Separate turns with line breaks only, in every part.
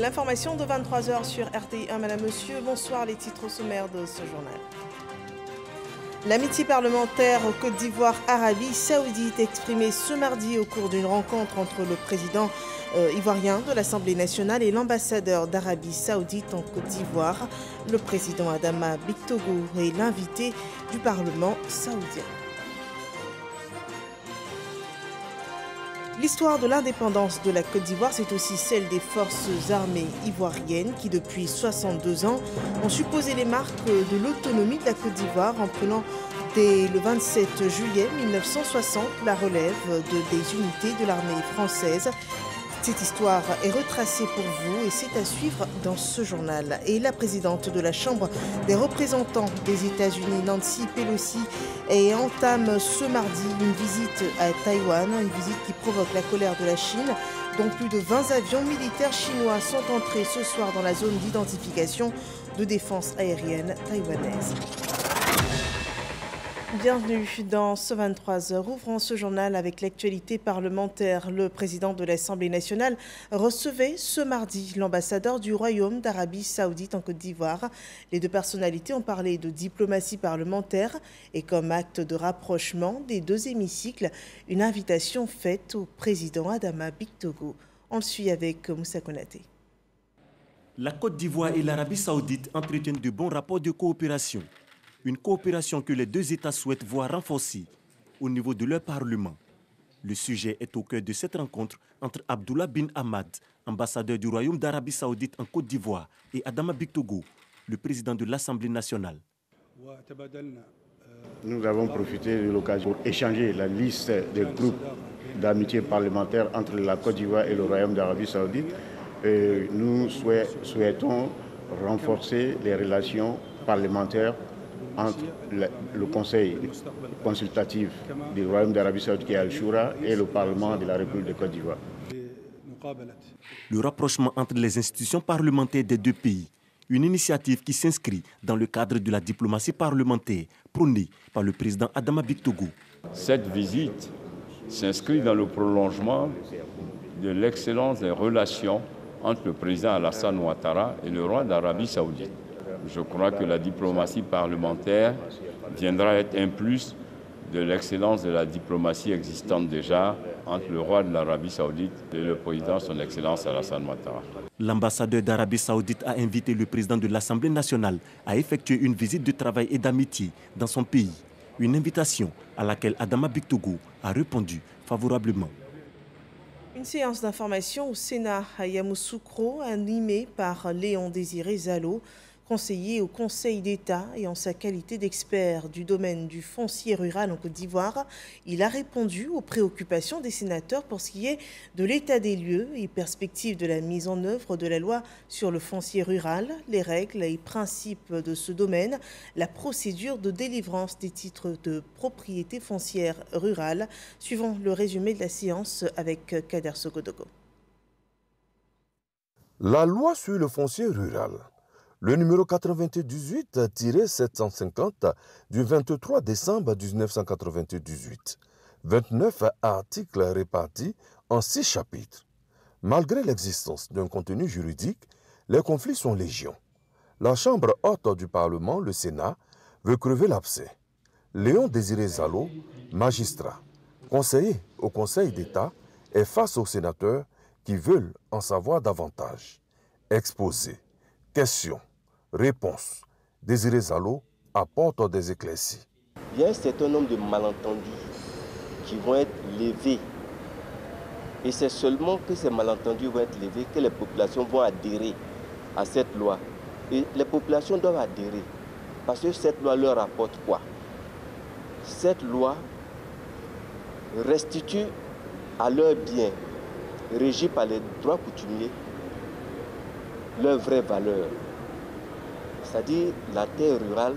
L'information de 23h sur RTI1. Madame, Monsieur, bonsoir. Les titres sommaires de ce journal. L'amitié parlementaire Côte d'Ivoire-Arabie Saoudite exprimée ce mardi au cours d'une rencontre entre le président ivoirien de l'Assemblée nationale et l'ambassadeur d'Arabie Saoudite en Côte d'Ivoire. Le président Adama Bictogo est l'invité du Parlement saoudien. L'histoire de l'indépendance de la Côte d'Ivoire, c'est aussi celle des forces armées ivoiriennes qui, depuis 62 ans, ont su poser les marques de l'autonomie de la Côte d'Ivoire en prenant dès le 27 juillet 1960 la relève des unités de l'armée française. Cette histoire est retracée pour vous et c'est à suivre dans ce journal. Et la présidente de la Chambre des représentants des États-Unis, Nancy Pelosi, entame ce mardi une visite à Taïwan, une visite qui provoque la colère de la Chine, dont plus de 20 avions militaires chinois sont entrés ce soir dans la zone d'identification de défense aérienne taïwanaise. Bienvenue dans ce 23h. Ouvrons ce journal avec l'actualité parlementaire. Le président de l'Assemblée nationale recevait ce mardi l'ambassadeur du Royaume d'Arabie Saoudite en Côte d'Ivoire. Les deux personnalités ont parlé de diplomatie parlementaire et comme acte de rapprochement des deux hémicycles, une invitation faite au président Adama Bictogo. On le suit avec Moussa Konaté.
La Côte d'Ivoire et l'Arabie Saoudite entretiennent de bons rapports de coopération. Une coopération que les deux États souhaitent voir renforcée au niveau de leur Parlement. Le sujet est au cœur de cette rencontre entre Abdullah bin Ahmad, ambassadeur du Royaume d'Arabie Saoudite en Côte d'Ivoire, et Adama Bictogo, le président de l'Assemblée nationale.
Nous avons profité de l'occasion pour échanger la liste des groupes d'amitié parlementaire entre la Côte d'Ivoire et le Royaume d'Arabie Saoudite. Nous souhaitons renforcer les relations parlementaires entre le Conseil consultatif du Royaume d'Arabie Saoudite qui est Al-Shura et le Parlement de la République de Côte d'Ivoire.
Le rapprochement entre les institutions parlementaires des deux pays, une initiative qui s'inscrit dans le cadre de la diplomatie parlementaire prônée par le président Adama Bictogo.
Cette visite s'inscrit dans le prolongement de l'excellence des relations entre le président Alassane Ouattara et le roi d'Arabie Saoudite. Je crois que la diplomatie parlementaire viendra être un plus de l'excellence de la diplomatie existante déjà entre le roi de l'Arabie Saoudite et le président son Excellence Alassane Ouattara.
L'ambassadeur d'Arabie Saoudite a invité le président de l'Assemblée nationale à effectuer une visite de travail et d'amitié dans son pays. Une invitation à laquelle Adama Bictogo a répondu favorablement.
Une séance d'information au Sénat à Yamoussoukro animée par Léon Désiré Zalo, conseiller au Conseil d'État et en sa qualité d'expert du domaine du foncier rural en Côte d'Ivoire. Il a répondu aux préoccupations des sénateurs pour ce qui est de l'état des lieux et perspectives de la mise en œuvre de la loi sur le foncier rural, les règles et principes de ce domaine, la procédure de délivrance des titres de propriété foncière rurale. Suivons le résumé de la séance avec Kader Sogodogo.
La loi sur le foncier rural. Le numéro 98-750 du 23 décembre 1998. 29 articles répartis en 6 chapitres. Malgré l'existence d'un contenu juridique, les conflits sont légion. La Chambre haute du Parlement, le Sénat, veut crever l'abcès. Léon Désiré Zalo, magistrat, conseiller au Conseil d'État, est face aux sénateurs qui veulent en savoir davantage. Exposé, questions, réponse. Désiré Zalo apporte des éclaircies.
Il y a un certain nombre de malentendus qui vont être levés. Et c'est seulement que ces malentendus vont être levés que les populations vont adhérer à cette loi. Et les populations doivent adhérer. Parce que cette loi leur apporte quoi? Cette loi restitue à leurs biens, régis par les droits coutumiers, leur vraie valeur. C'est-à-dire la terre rurale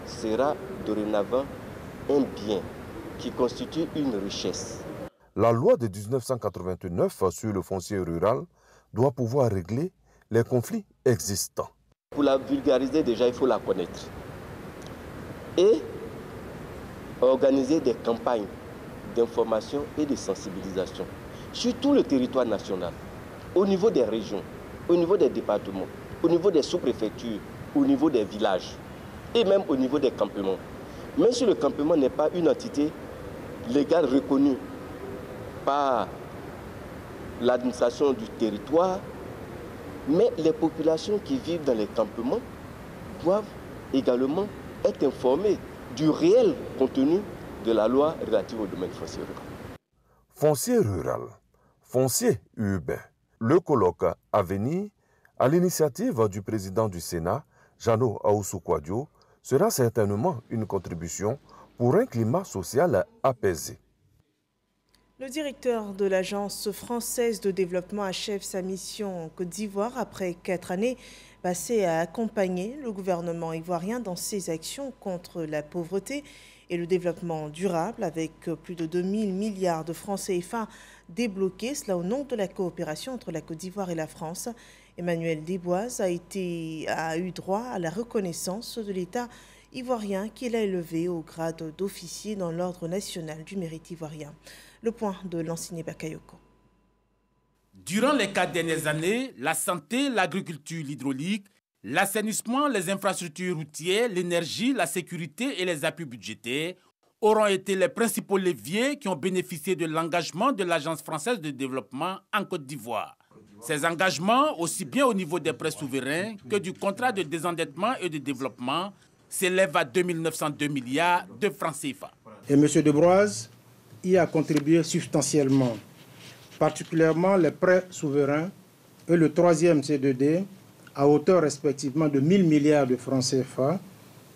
sera dorénavant un bien qui constitue une richesse.
La loi de 1989 sur le foncier rural doit pouvoir régler les conflits existants.
Pour la vulgariser déjà, il faut la connaître. Et organiser des campagnes d'information et de sensibilisation sur tout le territoire national, au niveau des régions, au niveau des départements, au niveau des sous-préfectures, au niveau des villages et même au niveau des campements. Même si le campement n'est pas une entité légale reconnue par l'administration du territoire, mais les populations qui vivent dans les campements doivent également être informées du réel contenu de la loi relative au domaine foncier rural.
Foncier rural, foncier urbain. Le colloque à venir, à l'initiative du président du Sénat, Jeannot Ahoussou-Kouadio, sera certainement une contribution pour un climat social apaisé.
Le directeur de l'Agence française de développement achève sa mission en Côte d'Ivoire après 4 années passées à accompagner le gouvernement ivoirien dans ses actions contre la pauvreté et le développement durable avec plus de 2000 milliards de francs CFA débloqués, cela au nom de la coopération entre la Côte d'Ivoire et la France. Emmanuel Desboises a eu droit à la reconnaissance de l'État ivoirien qui l'a élevé au grade d'officier dans l'ordre national du mérite ivoirien. Le point de Lanciné Bakayoko.
Durant les 4 dernières années, la santé, l'agriculture, l'hydraulique, l'assainissement, les infrastructures routières, l'énergie, la sécurité et les appuis budgétaires auront été les principaux leviers qui ont bénéficié de l'engagement de l'Agence française de développement en Côte d'Ivoire. Ces engagements, aussi bien au niveau des prêts souverains que du contrat de désendettement et de développement, s'élèvent à 2902 milliards de francs CFA.
Et M. Desboises y a contribué substantiellement, particulièrement les prêts souverains et le 3e C2D à hauteur respectivement de 1000 milliards de francs CFA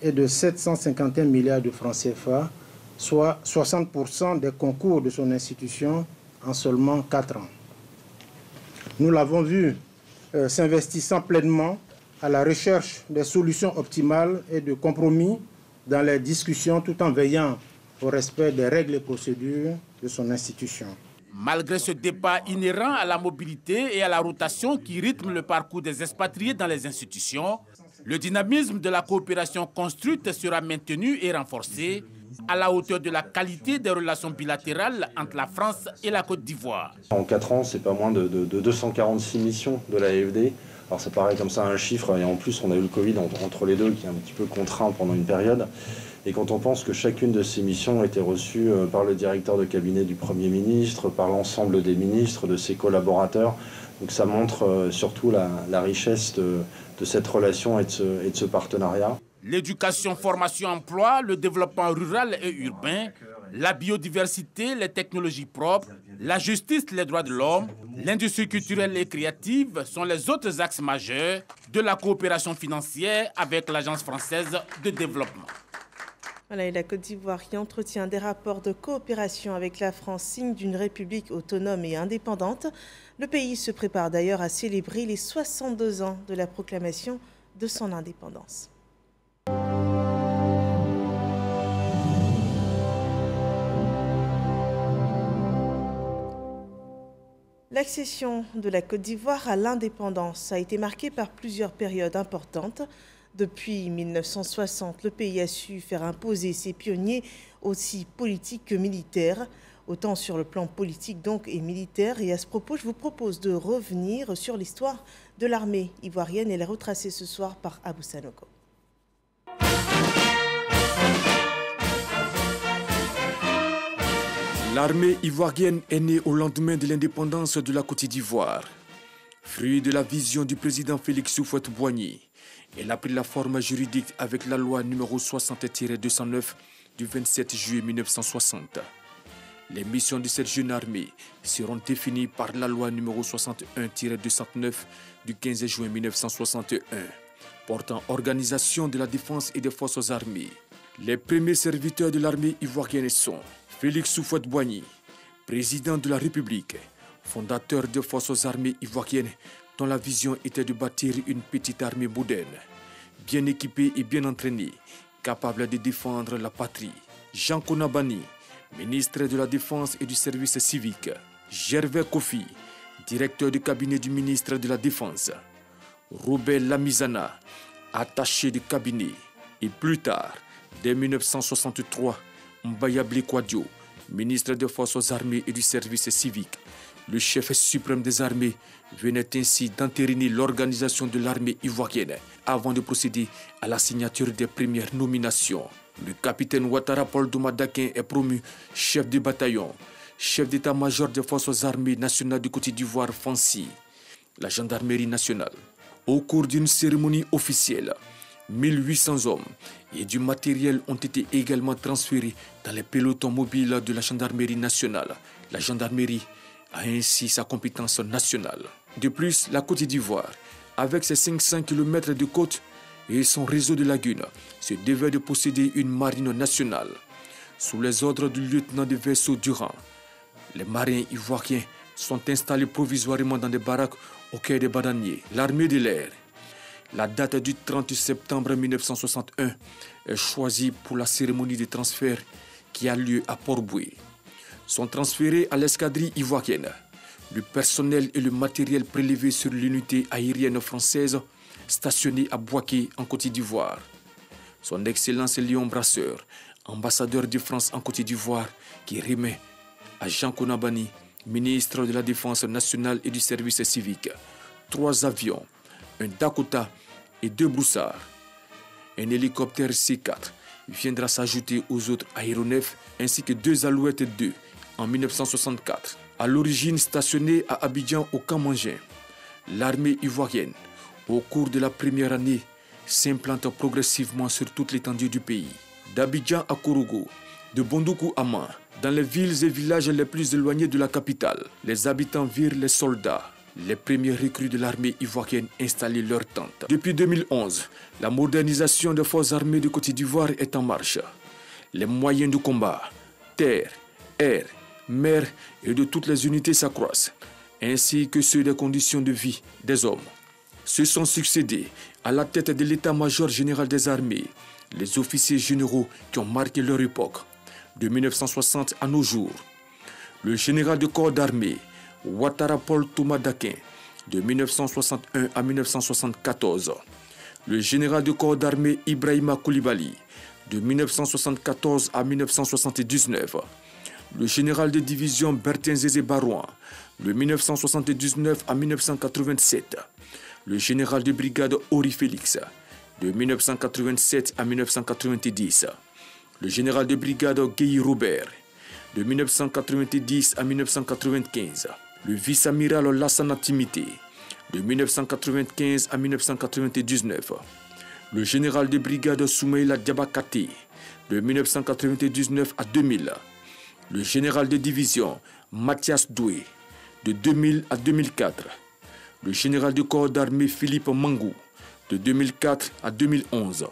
et de 751 milliards de francs CFA, soit 60% des concours de son institution en seulement 4 ans. Nous l'avons vu s'investissant pleinement à la recherche des solutions optimales et de compromis dans les discussions tout en veillant au respect des règles et procédures de son institution.
Malgré ce départ inhérent à la mobilité et à la rotation qui rythme le parcours des expatriés dans les institutions, le dynamisme de la coopération construite sera maintenu et renforcé à la hauteur de la qualité des relations bilatérales entre la France et la Côte d'Ivoire.
En 4 ans, c'est pas moins de 246 missions de l'AFD. Alors ça paraît comme ça un chiffre, et en plus on a eu le Covid entre les deux qui est un petit peu contraint pendant une période. Et quand on pense que chacune de ces missions a été reçue par le directeur de cabinet du Premier ministre, par l'ensemble des ministres, de ses collaborateurs, donc ça montre surtout la richesse de cette relation et de ce partenariat.
L'éducation, formation, emploi, le développement rural et urbain, la biodiversité, les technologies propres, la justice, les droits de l'homme, l'industrie culturelle et créative sont les autres axes majeurs de la coopération financière avec l'Agence française de développement.
Voilà, et la Côte d'Ivoire qui entretient des rapports de coopération avec la France, signe d'une république autonome et indépendante. Le pays se prépare d'ailleurs à célébrer les 62 ans de la proclamation de son indépendance. L'accession de la Côte d'Ivoire à l'indépendance a été marquée par plusieurs périodes importantes. Depuis 1960, le pays a su faire imposer ses pionniers aussi politiques que militaires, autant sur le plan politique donc et militaire. Et à ce propos, je vous propose de revenir sur l'histoire de l'armée ivoirienne et la retracer ce soir par Abou Sanoko.
L'armée ivoirienne est née au lendemain de l'indépendance de la Côte d'Ivoire. Fruit de la vision du président Félix Houphouët-Boigny, elle a pris la forme juridique avec la loi numéro 60-209 du 27 juillet 1960. Les missions de cette jeune armée seront définies par la loi numéro 61-209 du 15 juin 1961, portant organisation de la défense et des forces armées. Les premiers serviteurs de l'armée ivoirienne sont Félix Houphouët-Boigny, président de la République, fondateur des forces armées ivoiriennes dont la vision était de bâtir une petite armée moderne, bien équipée et bien entraînée, capable de défendre la patrie. Jean Konabani, ministre de la Défense et du Service civique. Gervais Kofi, directeur du cabinet du ministre de la Défense. Robert Lamizana, attaché de cabinet. Et plus tard, dès 1963, Mbaya Blé Kouadio, ministre des Forces armées et du Service civique, Le chef suprême des armées venait ainsi d'entériner l'organisation de l'armée ivoirienne avant de procéder à la signature des premières nominations. Le capitaine Ouattara Paul Touma Dakin est promu chef de bataillon, chef d'état-major des forces armées nationales de Côte d'Ivoire FANSI, la gendarmerie nationale. Au cours d'une cérémonie officielle, 1800 hommes et du matériel ont été également transférés dans les pelotons mobiles de la gendarmerie nationale. La gendarmerie a ainsi sa compétence nationale. De plus, la Côte d'Ivoire, avec ses 500 km de côte et son réseau de lagunes, se devait de posséder une marine nationale. Sous les ordres du lieutenant de vaisseau Durand, les marins ivoiriens sont installés provisoirement dans des baraques au quai des Bananiers. L'armée de l'air, la date du 30 septembre 1961 est choisie pour la cérémonie de transfert qui a lieu à Port-Boué. Sont transférés à l'escadrille ivoirienne le personnel et le matériel prélevés sur l'unité aérienne française stationnée à Bouaké en Côte d'Ivoire. Son Excellence Léon Brasseur, ambassadeur de France en Côte d'Ivoire, qui remet à Jean Konabani, ministre de la Défense nationale et du service civique, 3 avions, un Dakota et 2 broussards. Un hélicoptère C4 viendra s'ajouter aux autres aéronefs ainsi que 2 Alouettes 2 en 1964. À l'origine stationnée à Abidjan au Camp Mangin, l'armée ivoirienne, au cours de la première année, s'implante progressivement sur toute l'étendue du pays. D'Abidjan à Korogo, de Bondoukou à Man, dans les villes et villages les plus éloignés de la capitale, les habitants virent les soldats, les premiers recrues de l'armée ivoirienne installer leurs tentes. Depuis 2011, la modernisation des forces armées de Côte d'Ivoire est en marche. Les moyens de combat, terre, air, mer et de toutes les unités s'accroissent, ainsi que ceux des conditions de vie des hommes. Se sont succédés à la tête de l'état-major général des armées les officiers généraux qui ont marqué leur époque, de 1960 à nos jours. Le général de corps d'armée, Ouattara Paul Touma Dakin, de 1961 à 1974. Le général de corps d'armée Ibrahima Koulibaly, de 1974 à 1979. Le général de division Bertin Zézé Barouan, de 1979 à 1987. Le général de brigade Ori Félix, de 1987 à 1990. Le général de brigade Guy Robert, de 1990 à 1995. Le vice-amiral Lassana Timité, de 1995 à 1999. Le général de brigade Soumaïla Diabakate, de 1999 à 2000. Le général de division Mathias Doué, de 2000 à 2004. Le général de corps d'armée Philippe Mangou, de 2004 à 2011.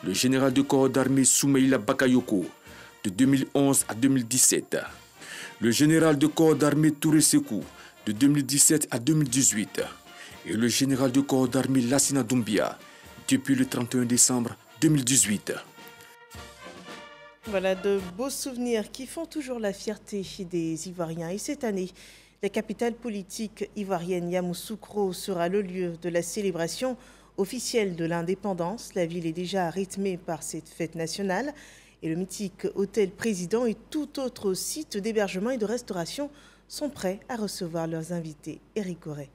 Le général de corps d'armée Soumaïla Bakayoko, de 2011 à 2017. Le général de corps d'armée Touré Sekou, de 2017 à 2018. Et le général de corps d'armée Lassina Doumbia, depuis le 31 décembre 2018.
Voilà de beaux souvenirs qui font toujours la fierté des Ivoiriens. Et cette année, la capitale politique ivoirienne Yamoussoukro sera le lieu de la célébration officielle de l'indépendance. La ville est déjà rythmée par cette fête nationale et le mythique hôtel président et tout autre site d'hébergement et de restauration sont prêts à recevoir leurs invités. Éric Goret.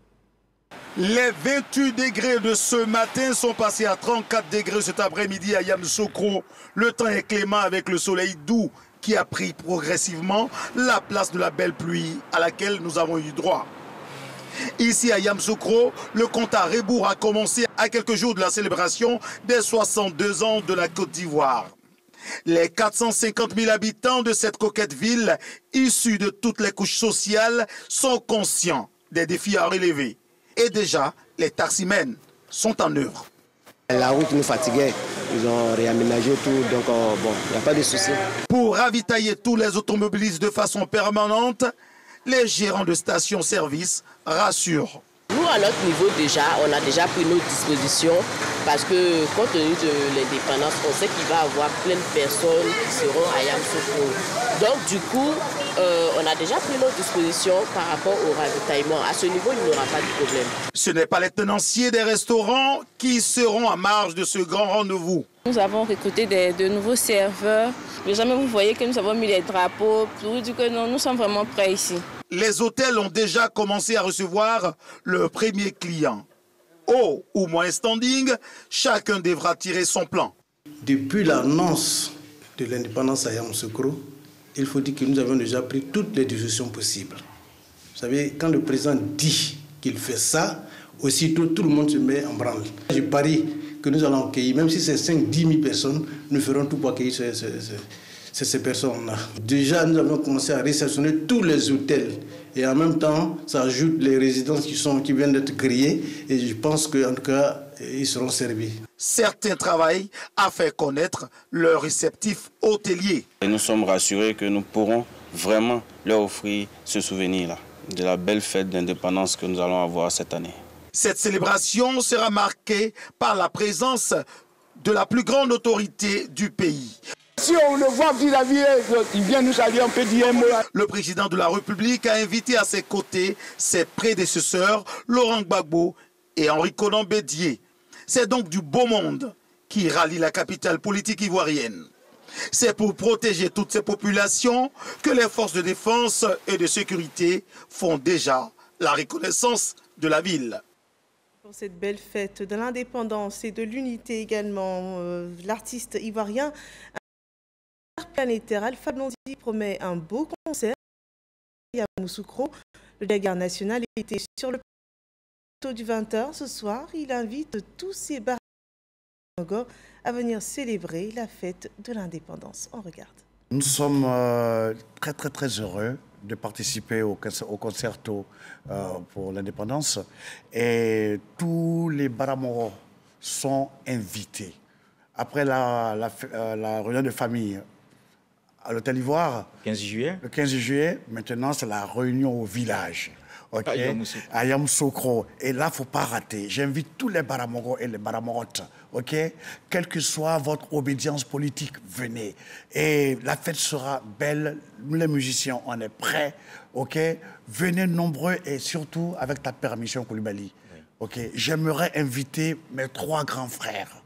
Les 28 degrés de ce matin sont passés à 34 degrés cet après-midi à Yamoussoukro. Le temps est clément avec le soleil doux qui a pris progressivement la place de la belle pluie à laquelle nous avons eu droit. Ici à Yamoussoukro, le compte à rebours a commencé à quelques jours de la célébration des 62 ans de la Côte d'Ivoire. Les 450 000 habitants de cette coquette ville, issus de toutes les couches sociales, sont conscients des défis à relever. Et déjà, les taximens sont en œuvre.
La route nous fatiguait, ils ont réaménagé tout, donc bon, il n'y a pas de souci.
Pour ravitailler tous les automobilistes de façon permanente, les gérants de stations-service rassurent.
Nous, à notre niveau, déjà, on a déjà pris nos dispositions parce que, compte tenu de l'indépendance, on sait qu'il va y avoir plein de personnes qui seront à Yamoussoukro. Donc, du coup, on a déjà pris nos dispositions par rapport au ravitaillement. À ce niveau, il n'y aura pas de problème.
Ce n'est pas les tenanciers des restaurants qui seront à marge de ce grand rendez-vous.
Nous avons recruté de nouveaux serveurs. Jamais vous voyez que nous avons mis les drapeaux pour dire que non, nous sommes vraiment prêts ici.
les hôtels ont déjà commencé à recevoir leurs premiers clients. Haut ou moins standing, chacun devra tirer son plan.
Depuis l'annonce de l'indépendance à Yamoussoukro, il faut dire que nous avons déjà pris toutes les décisions possibles. Vous savez, quand le président dit qu'il fait ça, aussitôt tout le monde se met en branle. Je parie que nous allons accueillir, même si c'est 5-10 000 personnes, nous ferons tout pour accueillir ces personnes-là. Déjà, nous avons commencé à réceptionner tous les hôtels. Et en même temps, ça ajoute les résidences qui viennent d'être créées. Et je pense qu'en tout cas, ils seront servis.
Certains travaillent à faire connaître leur réceptif hôtelier.
Et nous sommes rassurés que nous pourrons vraiment leur offrir ce souvenir-là, de la belle fête d'indépendance que nous allons avoir cette année.
Cette célébration sera marquée par la présence de la plus grande autorité du pays.
Si on le voit vis-à-vis, il vient nous saluer, on peut dire un mot.
Le président de la République a invité à ses côtés ses prédécesseurs, Laurent Gbagbo et Henri Konan Bédié. C'est donc du beau monde qui rallie la capitale politique ivoirienne. C'est pour protéger toutes ces populations que les forces de défense et de sécurité font déjà la reconnaissance de la ville.
Pour cette belle fête de l'indépendance et de l'unité également, l'artiste ivoirien planétaire Alpha Blondy promet un beau concert à Yamoussoukro. Le délégué national était sur le plateau du 20h ce soir. Il invite tous ses barrages à venir célébrer la fête de l'indépendance. On regarde.
Nous sommes très heureux de participer au concerto pour l'indépendance et tous les Baramoro sont invités. Après la réunion de famille à l'Hôtel Ivoire,
15 juillet.
Le 15 juillet, maintenant c'est la réunion au village. Okay? À Yamoussoukro. Et là, il ne faut pas rater. J'invite tous les Baramoro et les Baramorotes. Okay? Quelle que soit votre obédience politique, venez. Et la fête sera belle. Nous, les musiciens, on est prêts. Okay? Venez nombreux et surtout avec ta permission, Koulibaly. Oui. Okay? J'aimerais inviter mes 3 grands frères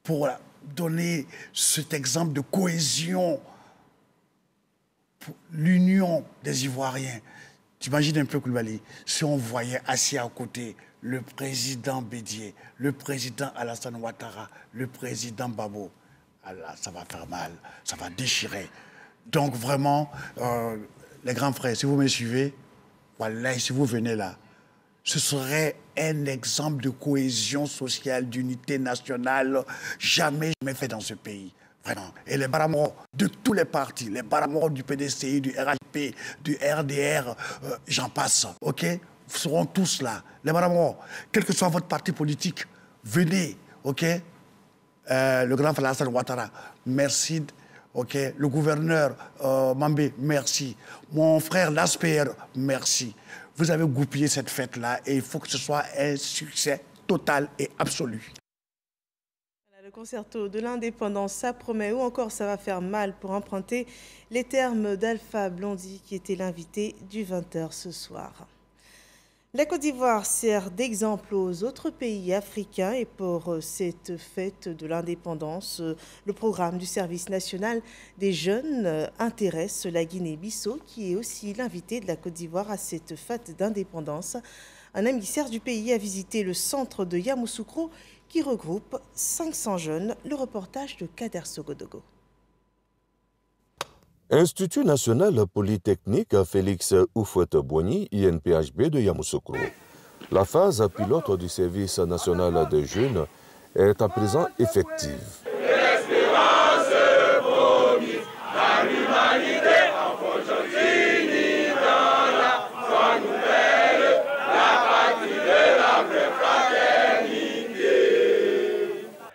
pour donner cet exemple de cohésion, pour l'union des Ivoiriens. T'imagines un peu, Koulibaly, si on voyait assis à côté le président Bédié, le président Alassane Ouattara, le président Babo, Allah, ça va faire mal, ça va déchirer. Donc vraiment, les grands frères, si vous me suivez, voilà, si vous venez là, ce serait un exemple de cohésion sociale, d'unité nationale, jamais fait dans ce pays. Vraiment. Et les Baramoro de tous les partis, les Baramoro du PDCI, du RHP, du RDR, j'en passe, ok? Vous seront tous là. Les Baramoro, quel que soit votre parti politique, venez, ok? Le grand frère Alassane Ouattara, merci. Ok, le gouverneur Mambé, merci. Mon frère Lasper, merci. Vous avez goupillé cette fête-là et il faut que ce soit un succès total et absolu.
Voilà, le concerto de l'indépendance, ça promet ou encore ça va faire mal pour emprunter les termes d'Alpha Blondy qui était l'invité du 20h ce soir. La Côte d'Ivoire sert d'exemple aux autres pays africains et pour cette fête de l'indépendance, le programme du service national des jeunes intéresse la Guinée-Bissau qui est aussi l'invité de la Côte d'Ivoire à cette fête d'indépendance. Un émissaire du pays a visité le centre de Yamoussoukro qui regroupe 500 jeunes. Le reportage de Kader Sogodogo.
Institut national polytechnique Félix Houphouët-Boigny, INPHB de Yamoussoukro. La phase pilote du service national des jeunes est à présent effective.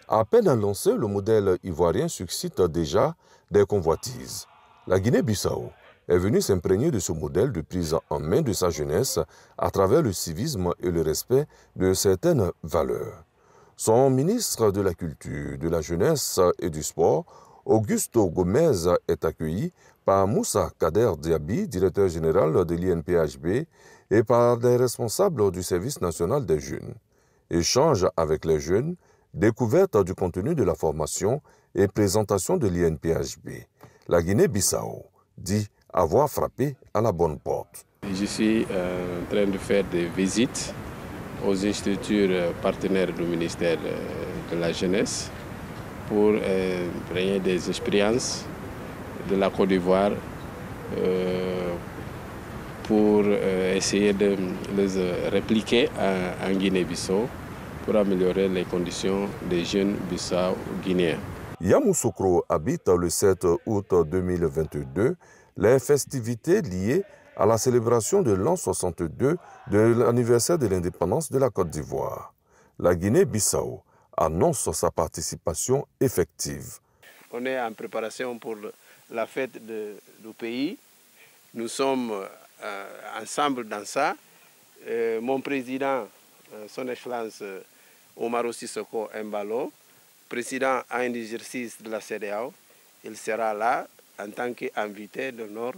À peine lancé, le modèle ivoirien suscite déjà des convoitises. La Guinée-Bissau est venue s'imprégner de ce modèle de prise en main de sa jeunesse à travers le civisme et le respect de certaines valeurs. Son ministre de la Culture, de la Jeunesse et du Sport, Augusto Gomez, est accueilli par Moussa Kader Diaby, directeur général de l'INPHB, et par des responsables du service national des jeunes. Échange avec les jeunes, découverte du contenu de la formation et présentation de l'INPHB. La Guinée-Bissau dit avoir frappé à la bonne porte.
Je suis en train de faire des visites aux structures partenaires du ministère de la Jeunesse pour prendre des expériences de la Côte d'Ivoire pour essayer de les répliquer en Guinée-Bissau pour améliorer les conditions des jeunes Bissau-Guinéens.
Yamoussoukro habite le 7 août 2022 les festivités liées à la célébration de l'an 62 de l'anniversaire de l'indépendance de la Côte d'Ivoire. La Guinée-Bissau annonce sa participation effective.
On est en préparation pour la fête du pays. Nous sommes ensemble dans ça. Mon président, son Excellence Oumaro Sissoko Embalo, président en exercice de la CEDEAO, il sera là en tant qu'invité d'honneur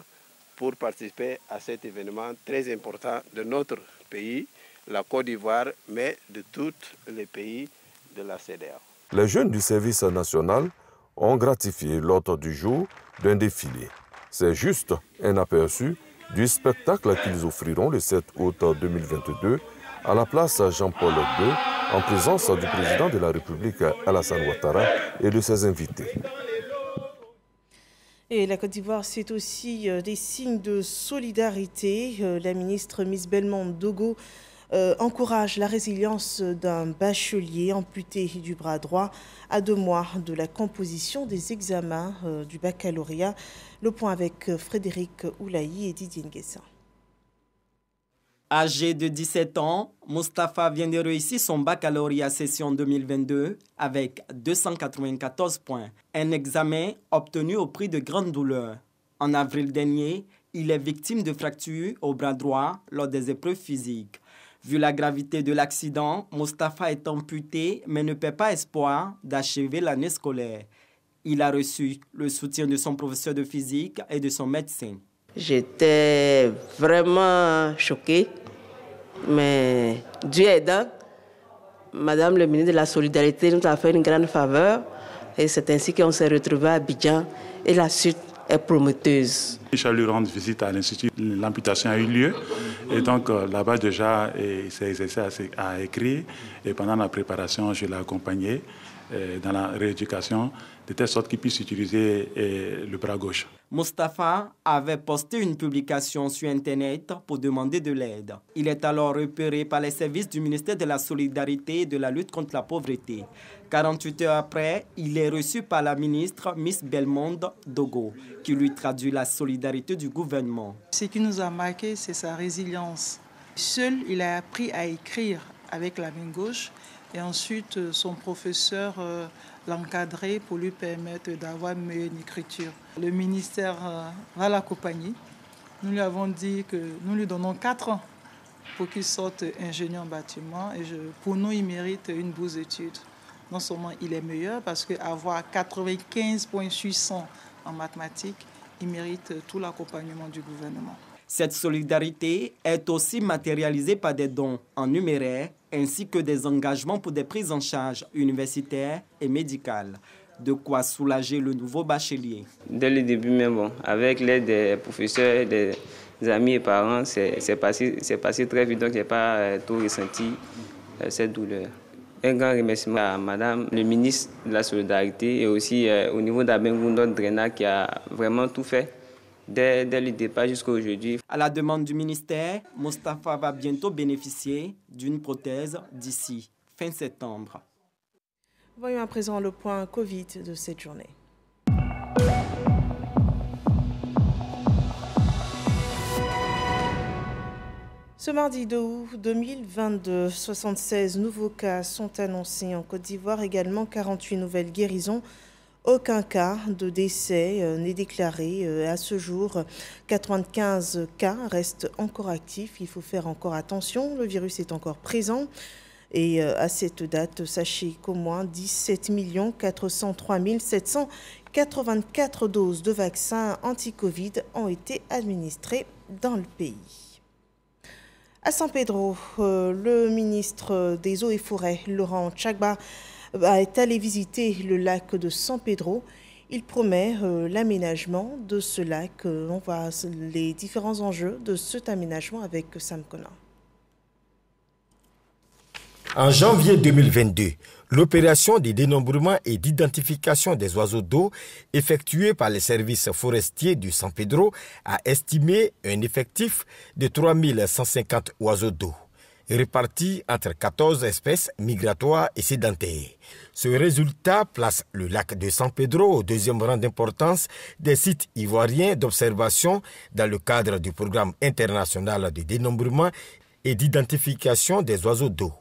pour participer à cet événement très important de notre pays, la Côte d'Ivoire, mais de tous les pays de la CEDEAO.
Les jeunes du service national ont gratifié l'hôte du jour d'un défilé. C'est juste un aperçu du spectacle qu'ils offriront le 7 août 2022 à la place Jean-Paul II en présence du président de la République Alassane Ouattara et de ses invités.
Et la Côte d'Ivoire, c'est aussi des signes de solidarité. La ministre Miss Belmondo Dogo encourage la résilience d'un bachelier amputé du bras droit à 2 mois de la composition des examens du baccalauréat. Le point avec Frédéric Oulaï et Didier Nguessin.
Âgé de 17 ans, Mustapha vient de réussir son baccalauréat session 2022 avec 294 points. Un examen obtenu au prix de grande douleur. En avril dernier, il est victime de fractures au bras droit lors des épreuves physiques. Vu la gravité de l'accident, Mustapha est amputé mais ne perd pas espoir d'achever l'année scolaire. Il a reçu le soutien de son professeur de physique et de son médecin.
J'étais vraiment choquée, mais Dieu aidant, Madame le ministre de la Solidarité nous a fait une grande faveur et c'est ainsi qu'on s'est retrouvés à Abidjan et la suite est prometteuse.
Je suis allé rendre visite à l'Institut, l'amputation a eu lieu et donc là-bas déjà il s'est exercé à écrire et pendant la préparation je l'ai accompagné dans la rééducation de telle sorte qu'il puisse utiliser le bras gauche.
Mustapha avait posté une publication sur Internet pour demander de l'aide. Il est alors repéré par les services du ministère de la Solidarité et de la lutte contre la pauvreté. 48 heures après, il est reçu par la ministre Miss Belmondo Dogo, qui lui traduit la solidarité du gouvernement.
Ce qui nous a marqué, c'est sa résilience. Seul, il a appris à écrire avec la main gauche et ensuite son professeur l'encadrer pour lui permettre d'avoir une meilleure écriture. Le ministère va l'accompagner. Nous lui avons dit que nous lui donnons 4 ans pour qu'il sorte ingénieur en bâtiment. Et pour nous, il mérite une bourse d'études. Non seulement il est meilleur, parce qu'avoir 95 points sur 100 en mathématiques, il mérite tout l'accompagnement du gouvernement.
Cette solidarité est aussi matérialisée par des dons en numéraire ainsi que des engagements pour des prises en charge universitaires et médicales. De quoi soulager le nouveau bachelier.
Dès le début même, avec l'aide des professeurs, des amis et parents, c'est passé très vite, donc je n'ai pas tout ressenti cette douleur. Un grand remerciement à Madame le ministre de la Solidarité et aussi au niveau d'Abengoundon Drena qui a vraiment tout fait. Dès le départ jusqu'à aujourd'hui.
À la demande du ministère, Mustapha va bientôt bénéficier d'une prothèse d'ici fin septembre.
Voyons à présent le point Covid de cette journée. Ce mardi 2 août 2022, 76 nouveaux cas sont annoncés en Côte d'Ivoire, également 48 nouvelles guérisons. Aucun cas de décès n'est déclaré à ce jour. 95 cas restent encore actifs. Il faut faire encore attention. Le virus est encore présent. Et à cette date, sachez qu'au moins 17 403 784 doses de vaccins anti-Covid ont été administrées dans le pays. À San Pedro, le ministre des Eaux et Forêts, Laurent Tchagba, est allé visiter le lac de San Pedro. Il promet l'aménagement de ce lac. On voit les différents enjeux de cet aménagement avec Sam Kona.
En janvier 2022, l'opération de dénombrement et d'identification des oiseaux d'eau effectuée par les services forestiers du San Pedro a estimé un effectif de 3150 oiseaux d'eau, répartis entre 14 espèces migratoires et sédentaires. Ce résultat place le lac de San Pedro au deuxième rang d'importance des sites ivoiriens d'observation dans le cadre du programme international de dénombrement et d'identification des oiseaux d'eau.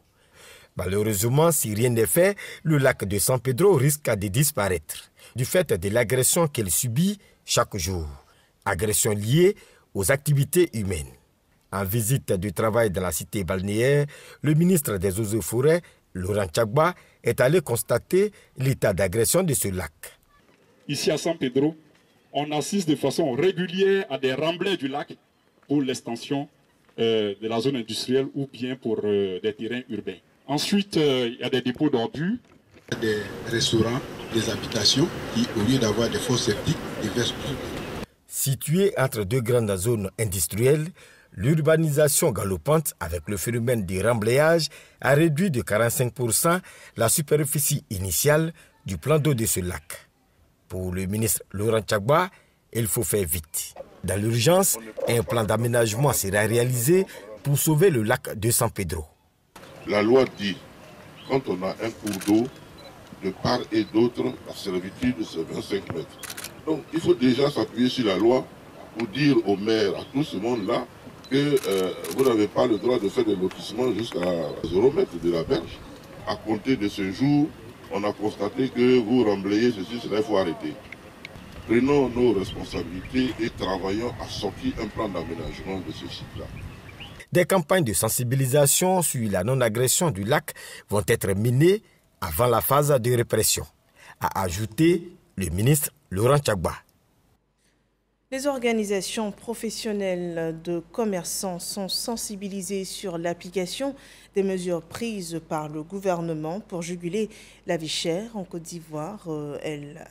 Malheureusement, si rien n'est fait, le lac de San Pedro risque de disparaître du fait de l'agression qu'il subit chaque jour. Agression liée aux activités humaines. En visite de travail dans la cité balnéaire, le ministre des Eaux et Forêts, Laurent Tchagba, est allé constater l'état d'agression de ce lac.
Ici à San Pedro, on assiste de façon régulière à des remblais du lac pour l'extension de la zone industrielle ou bien pour des terrains urbains. Ensuite, il y a des dépôts d'ordures.
Des restaurants, des habitations qui, au lieu d'avoir des fosses septiques, déversent plus.
Situé entre deux grandes zones industrielles, l'urbanisation galopante avec le phénomène du remblayage a réduit de 45% la superficie initiale du plan d'eau de ce lac. Pour le ministre Laurent Tchagba, il faut faire vite. Dans l'urgence, un plan d'aménagement sera réalisé pour sauver le lac de San Pedro.
La loi dit, quand on a un cours d'eau, de part et d'autre, la servitude c'est 25 mètres. Donc il faut déjà s'appuyer sur la loi pour dire aux maires, à tout ce monde-là, que vous n'avez pas le droit de faire des lotissements jusqu'à 0 mètre de la berge. À compter de ce jour, on a constaté que vous remblayez ceci, cela, il faut arrêter. Prenons nos responsabilités et travaillons à sortir un plan d'aménagement de ce site-là.
Des campagnes de sensibilisation sur la non-agression du lac vont être menées avant la phase de répression, a ajouté le ministre Laurent Tchagba.
Les organisations professionnelles de commerçants sont sensibilisées sur l'application des mesures prises par le gouvernement pour juguler la vie chère en Côte d'Ivoire. Elles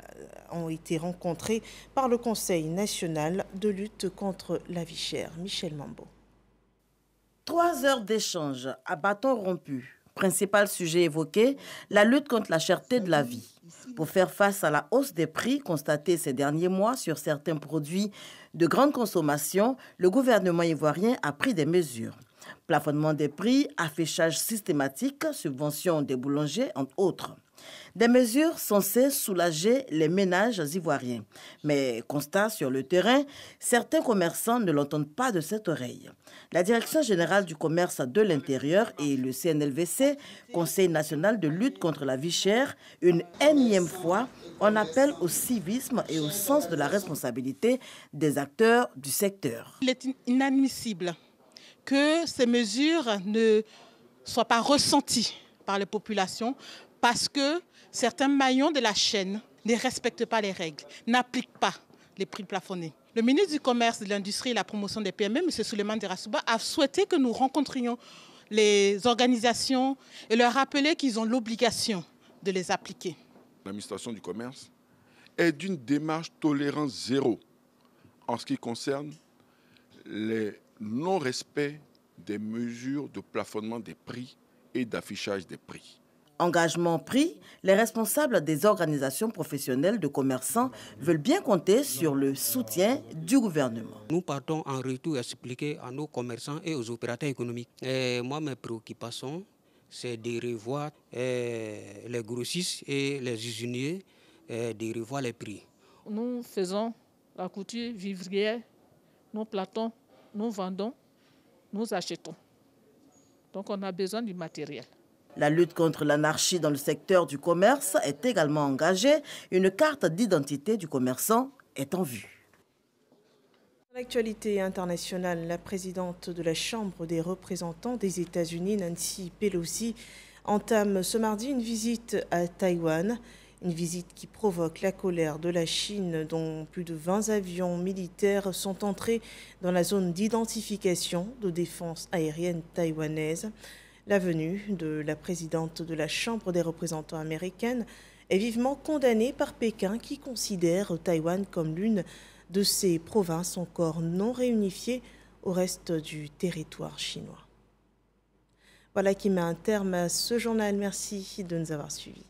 ont été rencontrées par le Conseil national de lutte contre la vie chère. Michel Mambo.
3 heures d'échange à bâton rompu. Principal sujet évoqué, la lutte contre la cherté de la vie. Pour faire face à la hausse des prix constatée ces derniers mois sur certains produits de grande consommation, le gouvernement ivoirien a pris des mesures. Plafonnement des prix, affichage systématique, subvention des boulangers, entre autres. Des mesures censées soulager les ménages ivoiriens. Mais constat sur le terrain, certains commerçants ne l'entendent pas de cette oreille. La Direction générale du commerce de l'intérieur et le CNLVC, Conseil national de lutte contre la vie chère, une énième fois, on appelle au civisme et au sens de la responsabilité des acteurs du secteur.
Il est inadmissible que ces mesures ne soient pas ressenties par les populations parce que certains maillons de la chaîne ne respectent pas les règles, n'appliquent pas les prix plafonnés. Le ministre du Commerce, de l'Industrie et de la Promotion des PME, M. Souleymane Derassouba, a souhaité que nous rencontrions les organisations et leur rappeler qu'ils ont l'obligation de les appliquer.
L'administration du commerce est d'une démarche tolérance zéro en ce qui concerne les non-respect des mesures de plafonnement des prix et d'affichage des prix.
Engagement pris, les responsables des organisations professionnelles de commerçants veulent bien compter sur le soutien du gouvernement.
Nous partons en retour expliquer à nos commerçants et aux opérateurs économiques. Et moi, mes préoccupations, c'est de revoir les grossistes et les usiniers, de revoir les prix.
Nous faisons la couture vivrière, nous plantons, nous vendons, nous achetons. Donc on a besoin du matériel.
La lutte contre l'anarchie dans le secteur du commerce est également engagée. Une carte d'identité du commerçant est en vue.
Dans l'actualité internationale, la présidente de la Chambre des représentants des États-Unis, Nancy Pelosi, entame ce mardi une visite à Taïwan. Une visite qui provoque la colère de la Chine, dont plus de 20 avions militaires sont entrés dans la zone d'identification de défense aérienne taïwanaise. La venue de la présidente de la Chambre des représentants américaine est vivement condamnée par Pékin qui considère Taïwan comme l'une de ses provinces encore non réunifiées au reste du territoire chinois. Voilà qui met un terme à ce journal. Merci de nous avoir suivis.